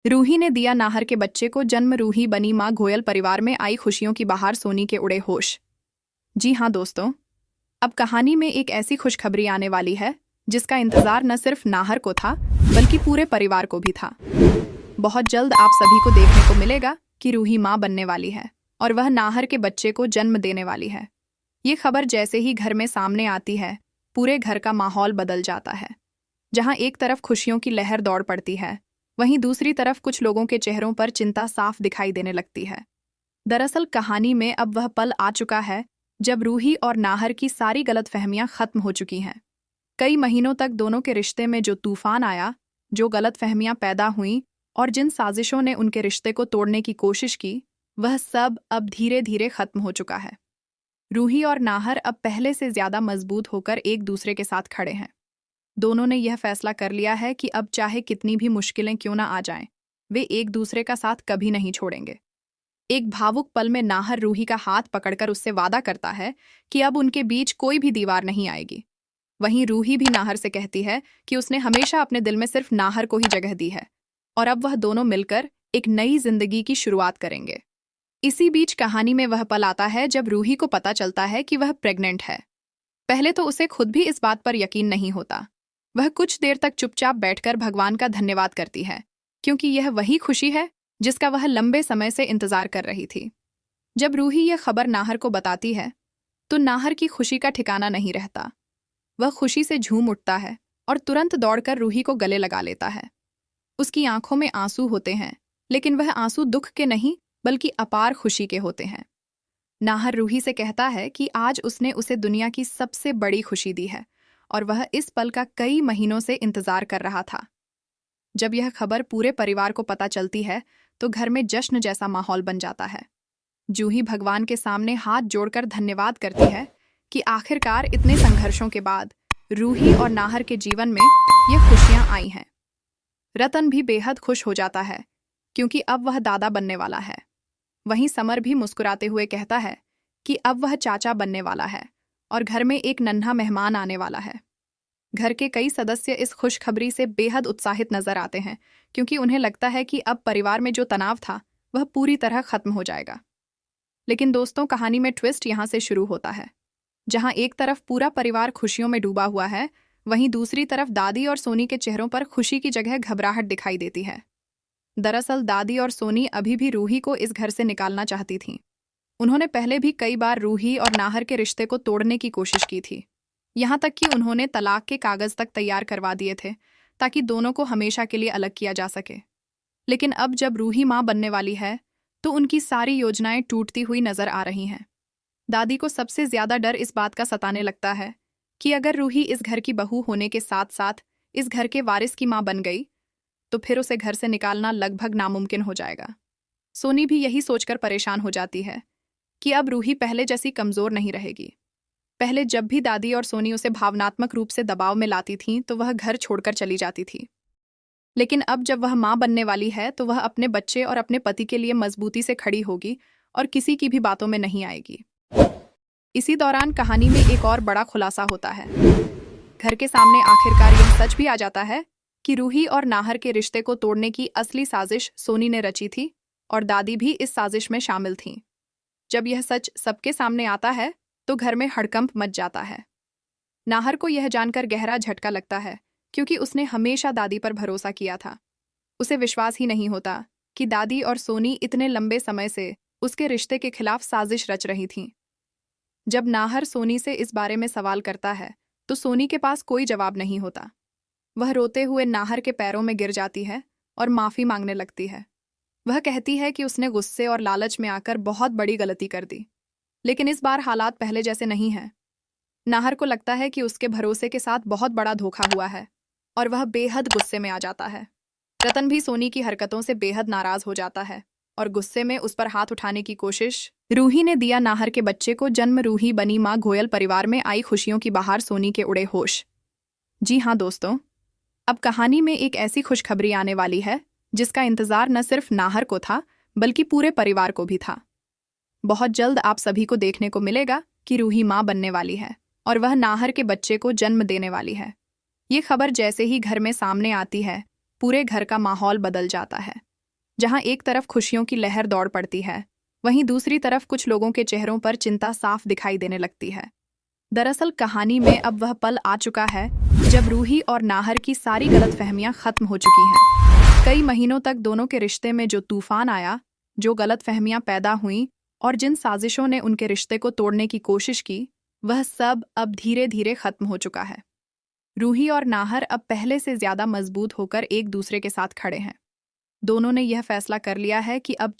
रूही ने दिया नाहर के बच्चे को जन्म। रूही बनी मां। गोयल परिवार में आई खुशियों की बहार। सोनी के उड़े होश। जी हाँ दोस्तों, अब कहानी में एक ऐसी खुशखबरी आने वाली है जिसका इंतजार न सिर्फ नाहर को था बल्कि पूरे परिवार को भी था। बहुत जल्द आप सभी को देखने को मिलेगा कि रूही मां बनने वाली है और वह नाहर के बच्चे को जन्म देने वाली है। ये खबर जैसे ही घर में सामने आती है, पूरे घर का माहौल बदल जाता है। जहां एक तरफ खुशियों की लहर दौड़ पड़ती है, वहीं दूसरी तरफ कुछ लोगों के चेहरों पर चिंता साफ दिखाई देने लगती है। दरअसल कहानी में अब वह पल आ चुका है जब रूही और नाहर की सारी गलतफहमियां खत्म हो चुकी हैं। कई महीनों तक दोनों के रिश्ते में जो तूफान आया, जो गलतफहमियां पैदा हुईं और जिन साजिशों ने उनके रिश्ते को तोड़ने की कोशिश की, वह सब अब धीरे धीरे खत्म हो चुका है। रूही और नाहर अब पहले से ज्यादा मजबूत होकर एक दूसरे के साथ खड़े हैं। दोनों ने यह फैसला कर लिया है कि अब चाहे कितनी भी मुश्किलें क्यों ना आ जाएं, वे एक दूसरे का साथ कभी नहीं छोड़ेंगे। एक भावुक पल में नाहर रूही का हाथ पकड़कर उससे वादा करता है कि अब उनके बीच कोई भी दीवार नहीं आएगी। वहीं रूही भी नाहर से कहती है कि उसने हमेशा अपने दिल में सिर्फ नाहर को ही जगह दी है और अब वह दोनों मिलकर एक नई जिंदगी की शुरुआत करेंगे। इसी बीच कहानी में वह पल आता है जब रूही को पता चलता है कि वह प्रेग्नेंट है। पहले तो उसे खुद भी इस बात पर यकीन नहीं होता। वह कुछ देर तक चुपचाप बैठकर भगवान का धन्यवाद करती है, क्योंकि यह वही खुशी है जिसका वह लंबे समय से इंतजार कर रही थी। जब रूही यह खबर नाहर को बताती है तो नाहर की खुशी का ठिकाना नहीं रहता। वह खुशी से झूम उठता है और तुरंत दौड़कर रूही को गले लगा लेता है। उसकी आंखों में आंसू होते हैं, लेकिन वह आंसू दुख के नहीं बल्कि अपार खुशी के होते हैं। नाहर रूही से कहता है कि आज उसने उसे दुनिया की सबसे बड़ी खुशी दी है और वह इस पल का कई महीनों से इंतजार कर रहा था। जब यह खबर पूरे परिवार को पता चलती है तो घर में जश्न जैसा माहौल बन जाता है। जूही भगवान के सामने हाथ जोड़कर धन्यवाद करती है कि आखिरकार इतने संघर्षों के बाद रूही और नाहर के जीवन में ये खुशियां आई हैं। रतन भी बेहद खुश हो जाता है क्योंकि अब वह दादा बनने वाला है। वहीं समर भी मुस्कुराते हुए कहता है कि अब वह चाचा बनने वाला है और घर में एक नन्हा मेहमान आने वाला है। घर के कई सदस्य इस खुशखबरी से बेहद उत्साहित नजर आते हैं क्योंकि उन्हें लगता है कि अब परिवार में जो तनाव था वह पूरी तरह खत्म हो जाएगा। लेकिन दोस्तों, कहानी में ट्विस्ट यहाँ से शुरू होता है। जहाँ एक तरफ पूरा परिवार खुशियों में डूबा हुआ है, वहीं दूसरी तरफ दादी और सोनी के चेहरों पर खुशी की जगह घबराहट दिखाई देती है। दरअसल दादी और सोनी अभी भी रूही को इस घर से निकालना चाहती थीं। उन्होंने पहले भी कई बार रूही और नाहर के रिश्ते को तोड़ने की कोशिश की थी। यहाँ तक कि उन्होंने तलाक के कागज तक तैयार करवा दिए थे ताकि दोनों को हमेशा के लिए अलग किया जा सके। लेकिन अब जब रूही मां बनने वाली है तो उनकी सारी योजनाएं टूटती हुई नजर आ रही हैं। दादी को सबसे ज्यादा डर इस बात का सताने लगता है कि अगर रूही इस घर की बहू होने के साथ साथ इस घर के वारिस की मां बन गई तो फिर उसे घर से निकालना लगभग नामुमकिन हो जाएगा। सोनी भी यही सोचकर परेशान हो जाती है कि अब रूही पहले जैसी कमजोर नहीं रहेगी। पहले जब भी दादी और सोनी उसे भावनात्मक रूप से दबाव में लाती थीं तो वह घर छोड़कर चली जाती थी। लेकिन अब जब वह मां बनने वाली है तो वह अपने बच्चे और अपने पति के लिए मजबूती से खड़ी होगी और किसी की भी बातों में नहीं आएगी। इसी दौरान कहानी में एक और बड़ा खुलासा होता है। घर के सामने आखिरकार यह सच भी आ जाता है कि रूही और नाहर के रिश्ते को तोड़ने की असली साजिश सोनी ने रची थी और दादी भी इस साजिश में शामिल थीं। जब यह सच सबके सामने आता है तो घर में हड़कंप मच जाता है। नाहर को यह जानकर गहरा झटका लगता है क्योंकि उसने हमेशा दादी पर भरोसा किया था। उसे विश्वास ही नहीं होता कि दादी और सोनी इतने लंबे समय से उसके रिश्ते के खिलाफ साजिश रच रही थीं। जब नाहर सोनी से इस बारे में सवाल करता है तो सोनी के पास कोई जवाब नहीं होता। वह रोते हुए नाहर के पैरों में गिर जाती है और माफी मांगने लगती है। वह कहती है कि उसने गुस्से और लालच में आकर बहुत बड़ी गलती कर दी, लेकिन इस बार हालात पहले जैसे नहीं हैं। नाहर को लगता है कि उसके भरोसे के साथ बहुत बड़ा धोखा हुआ है और वह बेहद गुस्से में आ जाता है। रतन भी सोनी की हरकतों से बेहद नाराज हो जाता है और गुस्से में उस पर हाथ उठाने की कोशिश। रूही ने दिया नाहर के बच्चे को जन्म। रूही बनी मां। गोयल परिवार में आई खुशियों की बहार। सोनी के उड़े होश। जी हाँ दोस्तों, अब कहानी में एक ऐसी खुशखबरी आने वाली है जिसका इंतजार न सिर्फ नाहर को था बल्कि पूरे परिवार को भी था। बहुत जल्द आप सभी को देखने को मिलेगा कि रूही मां बनने वाली है और वह नाहर के बच्चे को जन्म देने वाली है। ये खबर जैसे ही घर में सामने आती है, पूरे घर का माहौल बदल जाता है। जहां एक तरफ खुशियों की लहर दौड़ पड़ती है, वहीं दूसरी तरफ कुछ लोगों के चेहरों पर चिंता साफ दिखाई देने लगती है। दरअसल कहानी में अब वह पल आ चुका है जब रूही और नाहर की सारी गलतफहमियां खत्म हो चुकी हैं। कई महीनों तक दोनों के रिश्ते में जो तूफान आया, जो गलतफहमियां पैदा हुईं और जिन साजिशों ने उनके रिश्ते को तोड़ने की कोशिश की, वह सब अब धीरे धीरे खत्म हो चुका है। रूही और नाहर अब पहले से ज्यादा मजबूत होकर एक दूसरे के साथ खड़े हैं। दोनों ने यह फैसला कर लिया है कि अब